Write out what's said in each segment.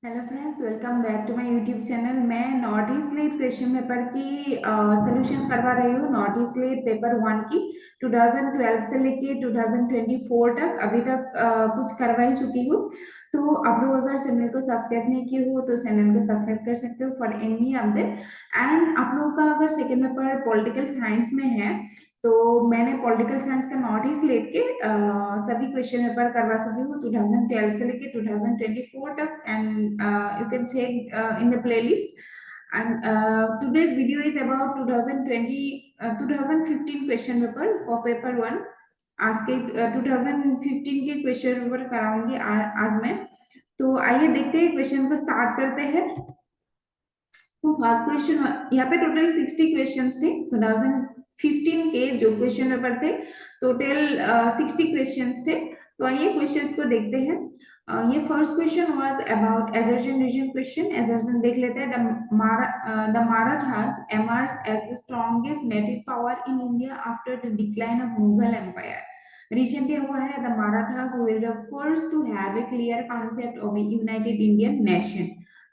Hello friends, welcome back to my YouTube channel. मैं north east lead question paper की solution करवा रही हूँ। नॉर्थ ईस्ट लीड पेपर 1 की 2012 से लेके 2024 तक अभी तक कुछ करवा ही चुकी हूँ। तो आप लोग अगर चैनल को सब्सक्राइब नहीं किए हो तो चैनल को सब्सक्राइब कर सकते हो फॉर एनी अपडेट। एंड आप लोगों का अगर सेकेंड पेपर पॉलिटिकल साइंस में है तो मैंने पॉलिटिकल साइंस का नॉर्थ ईस्ट लेट के सभी क्वेश्चन पेपर करवा चुकी हूँ 2012 से लेके 2024 तक। And you can check in the playlist. एंड today's video is about 2015 question paper for paper 1। आज के 2015 के क्वेश्चन पेपर कराऊंगी आज मैं। तो आइए देखते हैं, क्वेश्चन को स्टार्ट करते हैं। तो फर्स्ट क्वेश्चन, यहाँ पे टोटल 60 क्वेश्चंस थे 2015 के जो क्वेश्चन पेपर थे। टोटल 60 क्वेश्चंस थे। तो आइए क्वेश्चंस को देखते हैं। ये first question was about emergence region question. Emergence देख लेते हैं। द Marathas emerged as the strongest native power in India after the decline of Mughal Empire. Recently हुआ है the Marathas were the first to have a clear concept of a united Indian nation.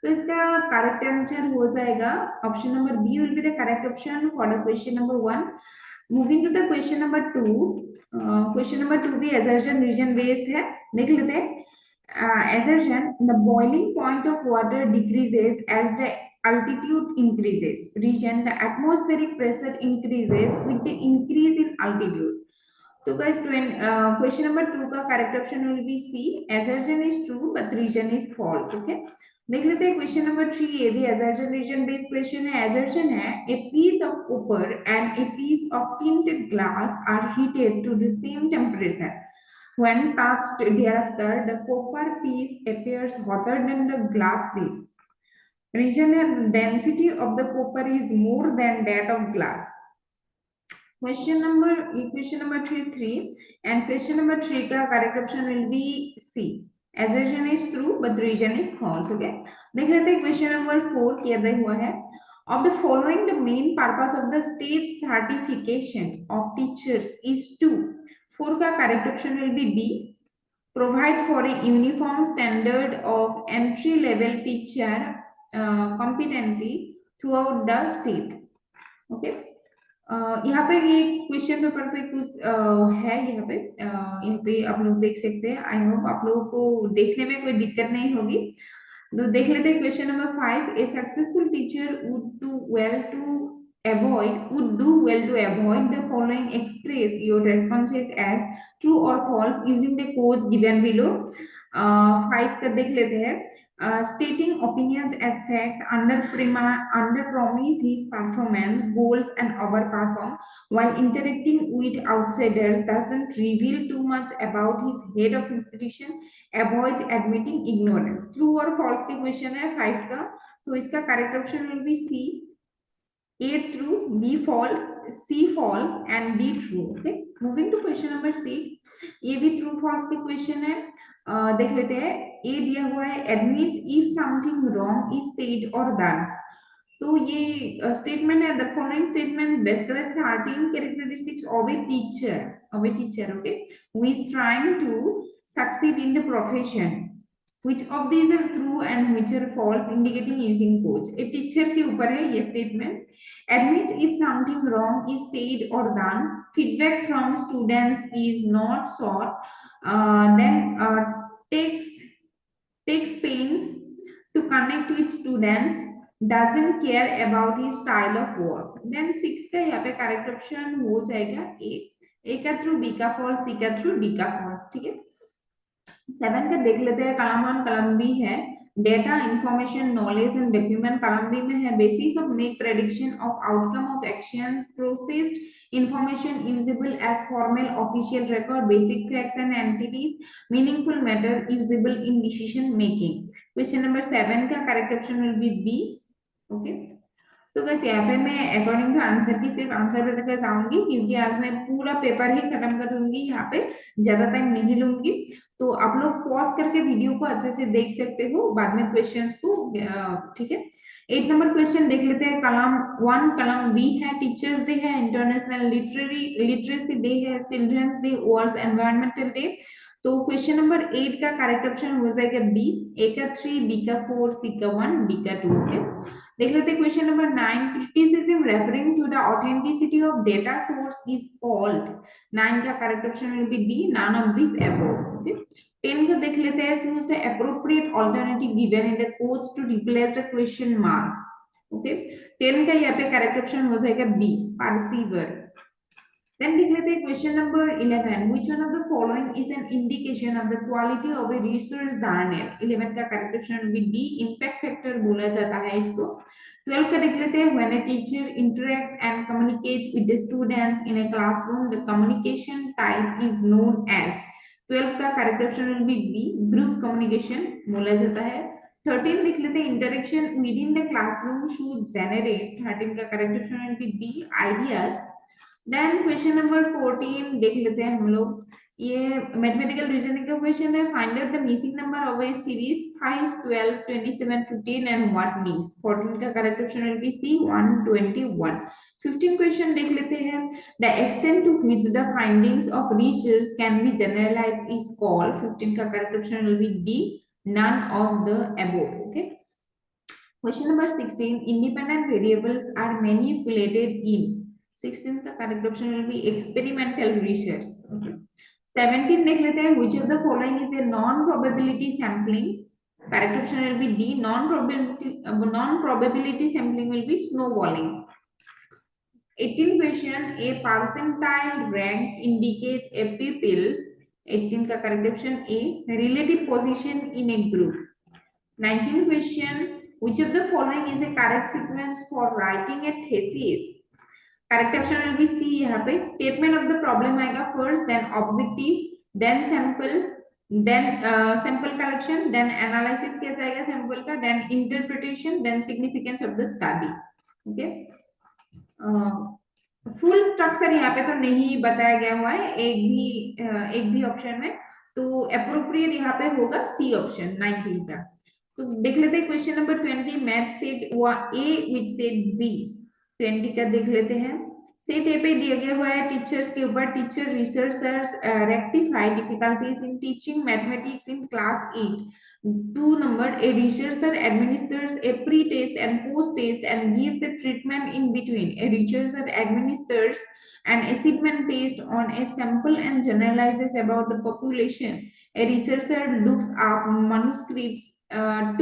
तो इसका correct answer हो जाएगा option number B will be the correct option for the question number 1। Moving to the question number 2। Question number 2 भी assertion reason based है, देख लेते हैं। Assertion: the boiling point of water decreases as the altitude increases. Region: the atmospheric pressure increases with the increase in altitude. तो guys, question number 2 का correct option will be C. Assertion is true but region is false. Okay. देख लेते हैं question number 3। ये भी assertion region based question है। assertion है a piece of copper and a piece of tinted glass are heated to the same temperature. When touched thereafter, the copper piece appears hotter than the glass piece. Regional density of the copper is more than that of glass. Question number 3 and question number 3 का correct option will be C. Assertion is true but region is false. Okay. देख लेते हैं question number 4 क्या दिया हुआ है। Of the following, the main purpose of the state certification of teachers is to. 4 का correct option will be B. Provide for a uniform standard of entry level teacher competency throughout the state. Okay. यहाँ पे ये question paper पे कुछ है। यहाँ पे आप लोग देख सकते हैं। आई होप आप लोगों को देखने में कोई दिक्कत नहीं होगी। तो देख लेते हैं question number 5। A successful teacher would do well to avoid the following. Express your responses as true or false using the codes given below. 5 का देख लेते हैं। Stating opinions as facts under promise his performance goals and overperform while interacting with outsiders doesn't reveal too much about his head of institution, avoids admitting ignorance. True or false के question है 5 का। तो इसका correct option will be C. A true, B false, C false and D true. Okay. Moving to question number 6। ये भी true false के question है। देख लेते हैं। A दिया हुआ है admits if something wrong is said or done। तो ये स्टेटमेंट है। The following statement describes certain characteristics of a teacher, okay, who is trying to succeed in the profession. Which of these are true and which are false, indicating using codes। एक teacher के ऊपर है ये statement. admits if something wrong is said or done, feedback from students is not sought, then takes pains to connect with students, doesn't care about his style of work। then 6 का यहाँ पे correct option हो जाएगा ए का through, B का false, सी का through, D का false. ठीक है। 7 का देख लेते हैं। कलम 1 कलम बी है। Data information knowledge and document कलम बी में है। Basis of make prediction of outcome of actions, processed information usable as formal official record, basic facts and entities, meaningful matter usable in decision making। Question number 7 का correct option will be B. Okay. तो बस यहाँ पे मैं according to answer की सिर्फ answer पे तक जाऊंगी क्योंकि आज मैं पूरा पेपर ही खत्म कर दूंगी। यहाँ पे ज्यादा टाइम नहीं लूंगी। तो आप लोग पॉज करके वीडियो को अच्छे से देख सकते हो बाद में क्वेश्चंस को। ठीक है। 8 नंबर क्वेश्चन देख लेते हैं। कलम 1 कलम बी है। टीचर्स डे है, इंटरनेशनल लिटरेसी डे है, children's day, world environmental day. तो क्वेश्चन नंबर 8 का करेक्ट ऑप्शन हो जाएगा बी, ए का 3, बी का 4, सी का 1, डी का 2। ओके, देख लेते हैं question number 9, criticism referring to the authenticity of data source is called. 9 का correct option will be D, none of this above. Okay, 10 को देख लेते हैं, choose the appropriate alternative given in the codes to replace the question mark. Okay, 10 का यहाँ पे correct option हो जाएगा बी, परसीवर। Then देख लेते हैं question number 11, which one of the following is an indication of the quality of a research journal? 11 का correct option भी डी, इम्पैक्ट फैक्टर बोला जाता है इसको। 12 का देख लेते हैं, when a teacher interacts and communicates with the students in a classroom, the communication type is known as। 12 का करेक्ट ऑप्शन भी बी, ग्रुप कम्युनिकेशन बोला जाता है। 13 देख लेते हैं, interaction within the classroom should generate. 13 का करेक्ट ऑप्शन भी D, ideas. Then question number 14 देख लेते हैं हम लोग, ये मैथमेटिकल रीजनिंग का क्वेश्चन है। Find out the missing number of a series 5, 12, 27, 15 and what means. 14 का correct option will be C, 121। 15 question देख लेते हैं, the extent to which the findings of research can be generalized is called. 15 का correct option will be D, none of the above. Okay, question number 16, independent variables are manipulated in. 16 का correct option will be experimental research. 17 देख लेते हैं, which of the following is a non probability sampling। Correct option will be D, non probability sampling will be snowballing। 18 question, a percentile rank indicates a pupil's। 18 का correct option A, relative position in a group। 19 question, which of the following is a correct sequence for writing a thesis। Correct option will be C, यहाँ पे statement of the problem आएगा first, then objective, then sample, then sample collection, then analysis किया जाएगा sample का, then interpretation, then significance of the study. Okay, full structure यहाँ पे तो नहीं बताया गया हुआ है एक भी ऑप्शन में, तो अप्रोप्रिएट यहाँ पे होगा सी ऑप्शन 19 का। तो देख लेते हैं question number 20, match set A with set B. 20 का देख लेते हैं, सेट ए पे दिया गया हुआ है टीचर्स के ऊपर, teacher researchers rectify difficulties in teaching mathematics in class 8। 2 number, a researcher administers a pre-test and post-test and gives a treatment in between। A researcher administers an assessment test on a sample and generalizes about the population। A researcher looks up manuscripts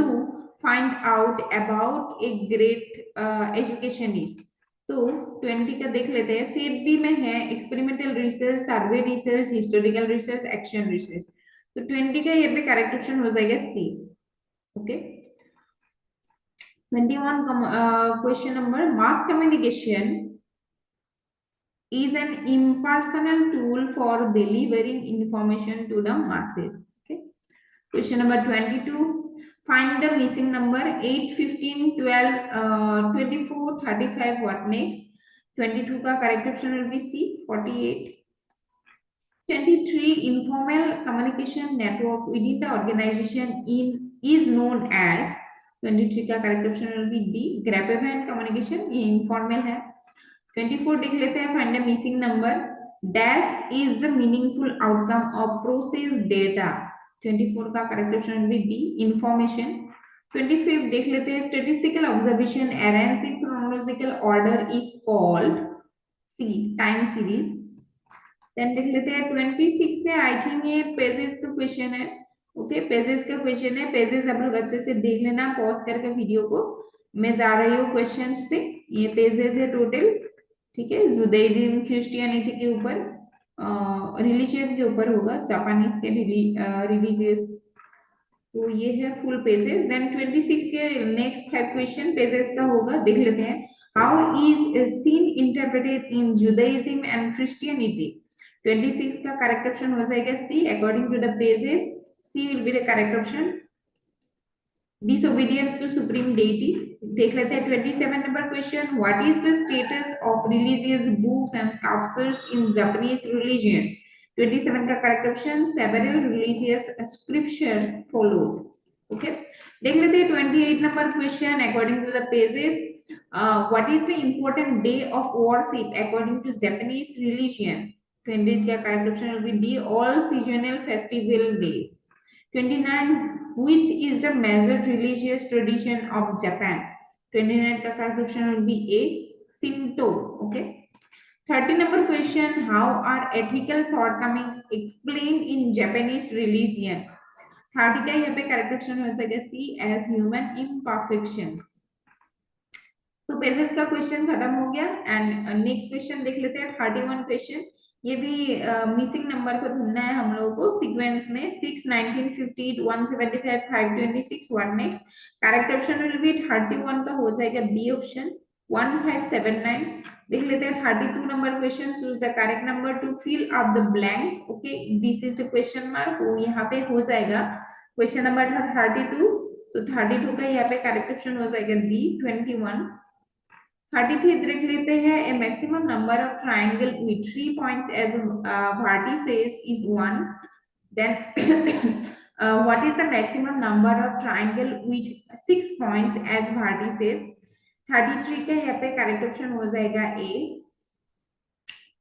to find out about a great educationist। तो 20 का देख लेते हैं, set B में है experimental research, survey research, historical research, action research. तो 20 का ये पे करेक्ट ऑप्शन हो जाएगा C. Okay, 21 question number, mass communication is an impersonal tool for delivering information to the masses। Okay, question number 22, find the missing number 8, 15, 12, 24, 35, what next। 22 का correct option will be C, 48। 23, informal communication network within the organization is known as। 23 का correct option will be D, grapevine communication, ये informal है। 24 देख लेते हैं, find the missing number, dash is the meaningful outcome of processed data। 24 का correct option will be D, information। 25 देख लेते हैं, statistical observation arranged in chronological order is called C, time series। Then देख लेते हैं 26 से, आई थिंक ये pages का क्वेश्चन है। ओके, पेजेस का क्वेश्चन है, पेजेस आप लोग अच्छे से देख लेना पॉज करके वीडियो को। मैं जा रही हूँ क्वेश्चंस पे, ये पेजेस है टोटल। ठीक है, जुदाइज्म क्रिश्चियनिटी के ऊपर, रिलीजियन के ऊपर होगा, जापानीज के रिलीजियस। तो ये है फुल पेजेस। देन 26 के नेक्स्ट 5 क्वेश्चन पेजेस का होगा, देख लेते हैं। How is sin interpreted in Judaism and Christianity. 26 का करेक्ट ऑप्शन हो जाएगा C, according to the pages C will be the correct option. Disobedience to supreme deity, देख लेते हैं 27 नंबर question, what is the status of religious books and scriptures in Japanese religion. 27 का correct option, several religious scriptures followed. Okay, देख लेते हैं 28 नंबर question, according to the pages, what is the important day of worship according to Japanese religion. 28 का correct option will be D, all seasonal festival days. 29, which is the major religious tradition of Japan? 29 का correct option will be A, Shinto. Okay. 30 number question, how are ethical shortcomings explained in Japanese religion? 30 का यहाँ पे correct option हो जाएगा सी, as human imperfections. तो pages का question खत्म हो गया एंड नेक्स्ट क्वेश्चन देख लेते हैं 31 क्वेश्चन। ये भी मिसिंग नंबर को ढूंढना है हम लोगों को सीक्वेंस में 6, 19, 58, 175, 526, 1 next. Correct option will B 31 का हो जाएगा बी ऑप्शन 1579। देख लेते हैं 32 नंबर question, choose the correct number to fill up the blank. Okay, this is the question mark, वो यहाँ पे हो जाएगा क्वेश्चन नंबर था 32, तो 32 का यहाँ पे करेक्ट ऑप्शन हो जाएगा बी 21। 33 देख लेते हैं, a maximum number of triangle with 3 points as vertices is 1, then what is the maximum number of triangle with 6 points as vertices? 33 का यहाँ पे करेक्ट ऑप्शन हो जाएगा ए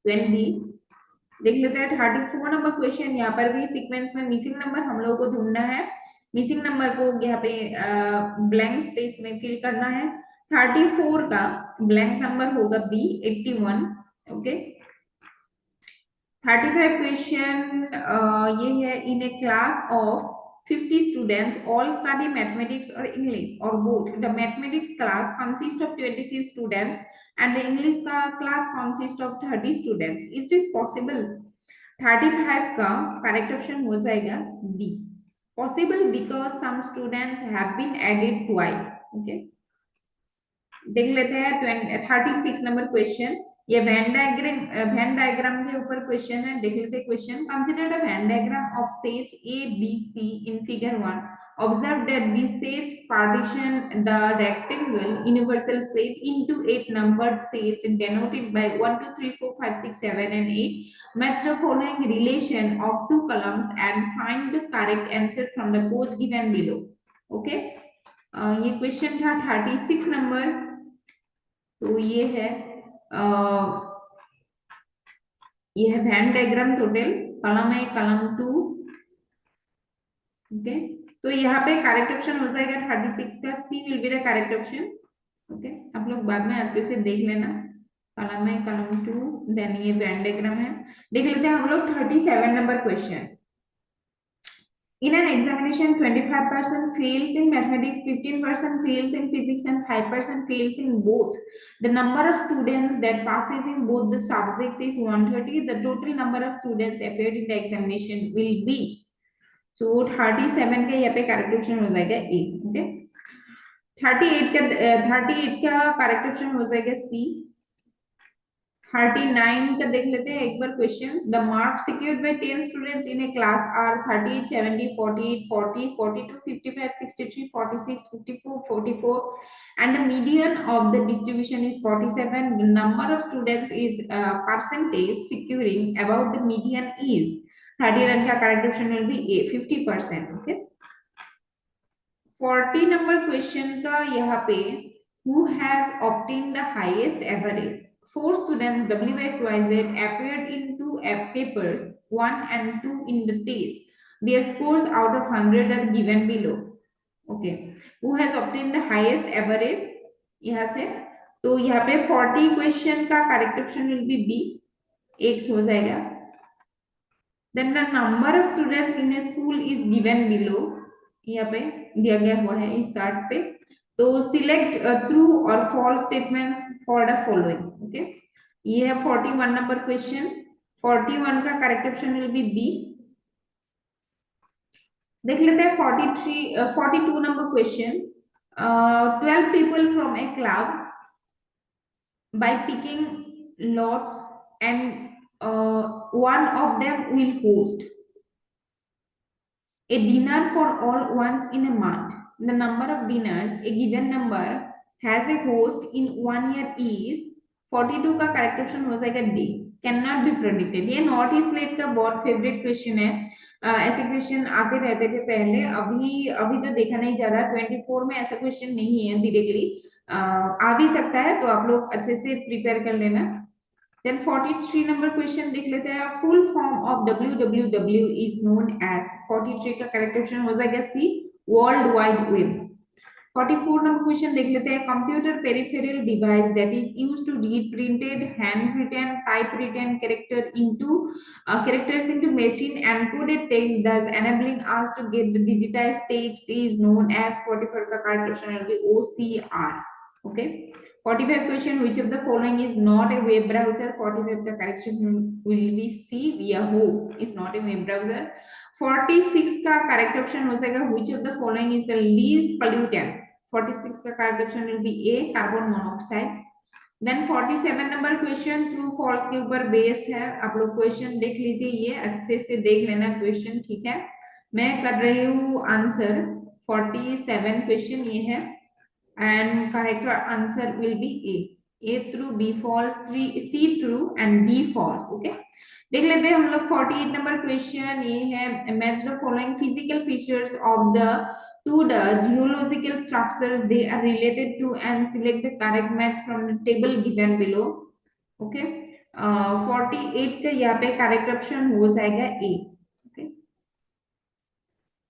20। देख लेते हैं 34 नंबर क्वेश्चन, यहाँ पर भी सीक्वेंस में मिसिंग नंबर हम लोगों को ढूंढना है। मिसिंग नंबर को यहाँ पे ब्लैंक स्पेस में फिल करना है। 34 का ब्लैंक नंबर होगा बी 81। ओके, 35 क्वेश्चन ये है, इन a class of 50 students all study mathematics or English or both. The mathematics class consists of 25 students and the English class consists of 30 students. Is this possible? 35 का correct option हो जाएगा B, possible because some students have been added twice. Okay, देख लेते हैं 36 नंबर question, ये Venn diagram के ऊपर क्वेश्चन है। देख लेते हैं question, consider the Venn diagram of सेज A B C in figure 1, observe that this सेज partition the rectangle universal set into 8 numbered सेज denoted by 1 2 3 4 5 6 7 and 8, match the following relation of two columns and find the correct answer from the codes given below. Okay, ये question था 36 number. तो ये है Venn diagram total, कलम है कलम 2। Okay, तो यहाँ पे करेक्ट ऑप्शन हो जाएगा 36 का C will be the correct option. Okay, आप लोग बाद में अच्छे से देख लेना, कलम है कलम 2, देन ये वेन डायग्राम है। देख लेते हैं हम लोग 37 number question. In an examination, 25% fails in mathematics, 15% fails in physics, and 5% fails in both. The number of students that passes in both the subjects is 130. The total number of students appeared in the examination will be. So 37 का यहाँ पे correct option हो जाएगा ए। Okay, 38 का correct option हो जाएगा सी। 39 का देख लेते हैं एक बार questions. The marks secured by 10 students in a class are 38, 70, 48, 40, 42, 55, 63, 46, 54, 44 and the median of the distribution is 47. The number of students is percentage securing about the median is 39 का correct option will be A 50%। Okay, 40 number question का यहाँ पे who has obtained the highest average? 4 students WXYZ appeared in 2 papers, 1 and 2 in the test. Their scores out of 100 are given below. Okay, who has obtained the highest average? यहाँ से तो यहाँ पे 40 question का correct option will be B, X हो जाएगा। Then the number of students in a school is given below. यहाँ पे दिया गया हुआ है इस चार्ट पे। तो सिलेक्ट ट्रू और false statements for the following. Okay, ये है 41 नंबर क्वेश्चन। 41 का correct option will be B. देख लेते हैं 42 number question. 12 people from a club by picking lots and one of them will host a dinner for all once in a month. The number of dinners a given number has a host in 1 year is 42 का correct option हो जाएगा D, can not be predicted. ये north east slate का बहुत favourite question है। ऐसे question आते रहते थे पहले, अभी तो देखा नहीं जा रहा। 24 में ऐसा क्वेश्चन नहीं है डायरेक्टली, आ भी सकता है, तो आप लोग अच्छे से प्रिपेयर कर लेना। देन 43 नंबर क्वेश्चन देख लेते हैं, full form of www is known as. 43 का करेक्ट ऑप्शन हो जाएगा सी, वर्ल्ड वाइड वेब। 44 नंबर क्वेश्चन देख लेते हैं, computer peripheral device that is used to read printed, handwritten, typewritten characters into machine encoded text, thus enabling us to get the digitized text, is known as। 44 का correct option will be OCR। okay, 45 question, which of the following is not a web browser। 45 का correction will be C, Yahoo is not a web browser। 46 का correct option हो जाएगा, which of the following is the least pollutant। 46 का correct option will be A, carbon monoxide. Then 47 number question true false के ऊपर based है, आप लोग question देख लीजिए, ये अच्छे से देख लेना क्वेश्चन, ठीक है। मैं कर रही हूँ आंसर। 47 क्वेश्चन ये है and correct answer will be A true, B false, C true and B false. Okay, देख लेते हैं हम लोग 48 नंबर क्वेश्चन, ये है match the following physical features of the to the geological structures they are related to and select the correct match from the table given below। okay, 48 का यहाँ पे करेक्ट ऑप्शन हो जाएगा ए। okay,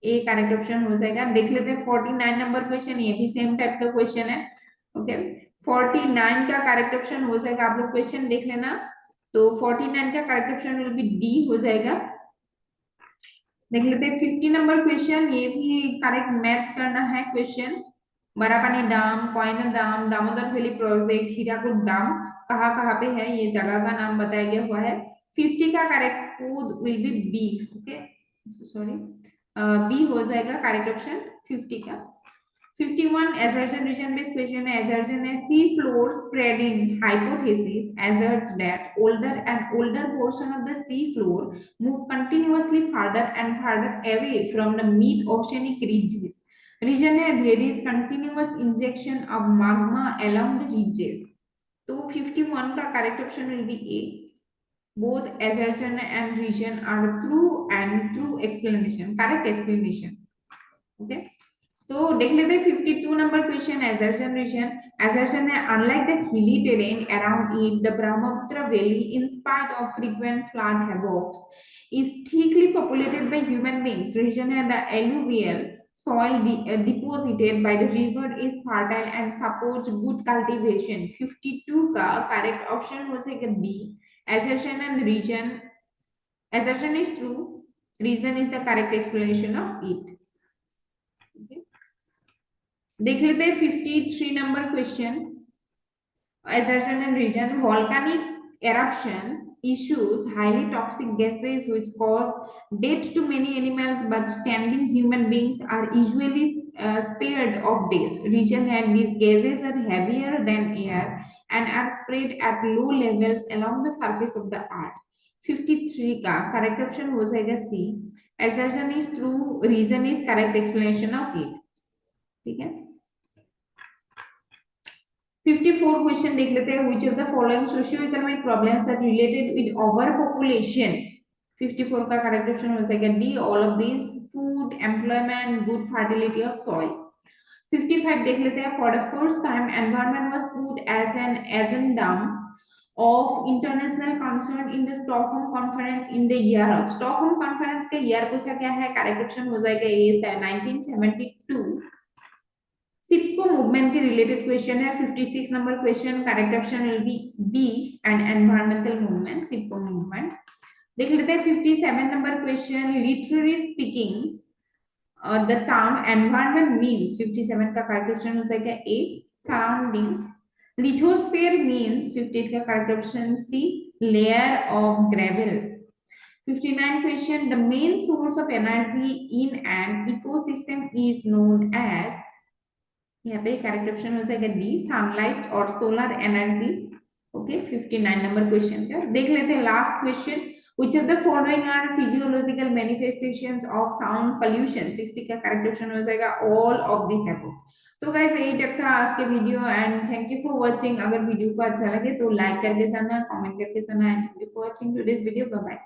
ए करेक्ट ऑप्शन हो जाएगा। देख लेते हैं 49 नंबर क्वेश्चन, ये भी सेम टाइप का क्वेश्चन है। ओके, 49 का करेक्ट ऑप्शन हो जाएगा, आप लोग क्वेश्चन देख लेना। तो 49 का correct option will be D हो जाएगा। देख लेते हैं 50 नंबर क्वेश्चन, ये भी करेक्ट मैच करना है question. Barapani dam, Koyna dam, Damodar valley project, Hirakud dam कहाँ कहाँ पे है, ये जगह का नाम बताया गया हुआ है। 50 का correct will be B. Okay, sorry, B हो जाएगा करेक्ट ऑप्शन 50 का। 51 assertion region based question है। assertion है sea floor spreading hypothesis asserts that older and older portion of the sea floor move continuously further and further away from the mid oceanic ridges। region है there is continuous injection of magma along the ridges। तो 51 का correct option will be A, both assertion and region are true and true explanation, correct explanation। okay, so देख लेते हैं 52 number question, assertion region। assertion है unlike the hilly terrain around it, the Brahmaputra Valley, in spite of frequent flood havocs, is thickly populated by human beings। region है the alluvial soil deposited by the river is fertile and supports good cultivation। 52 का correct option हो जाएगा B, assertion and region। assertion is true, region is the correct explanation of it। देख लेते हैं 53 number question, assertion and region। volcanic eruptions issues highly toxic gases which cause death to many animals, but standing human beings are usually spared of death। region है these gases are heavier than air and are spread at low levels along the surface of the earth। 53 का correct option हो जाएगा C, assertion is true, region is correct explanation of it। ठीक है, 54 question देख लेते हैं, which of the following socio-economic problems that related with overpopulation। 54 का correct option हो जाएगा D, all of these, food, employment, good fertility of soil। 55 देख लेते हैं, for the first time environment was put as an agenda of international concern in the Stockholm conference in the year of। Stockholm conference का year पूछा क्या है, correct option हो जाएगा A 1972। Chipko movement के रिलेटेड क्वेश्चन है। 56 नंबर क्वेश्चन, correct option will be B and environmental movement, Chipko movement. देख लेते हैं 57 नंबर question, literally speaking the term environment means. 57 का करेक्ट ऑप्शन हो जाएगा ए, सराउंडिंग्स। लिथोस्फीयर मींस, 58 का correct option C, layer of gravels. 59 question, the main source of energy in an ecosystem is known as. यहाँ पे करेक्ट ऑप्शन हो जाएगा D, sunlight और solar energy. Okay, 59 number question का देख लेते हैं last question, which of the following are physiological manifestations of sound pollution. 60 का करेक्ट ऑप्शन हो जाएगा ऑल ऑफ दिस अबव। तो गाइस यही तक था आज के video and thank you for watching. अगर वीडियो को अच्छा लगे तो लाइक करके जाना, कमेंट करके जाना and thank you for watching today's video. Bye bye.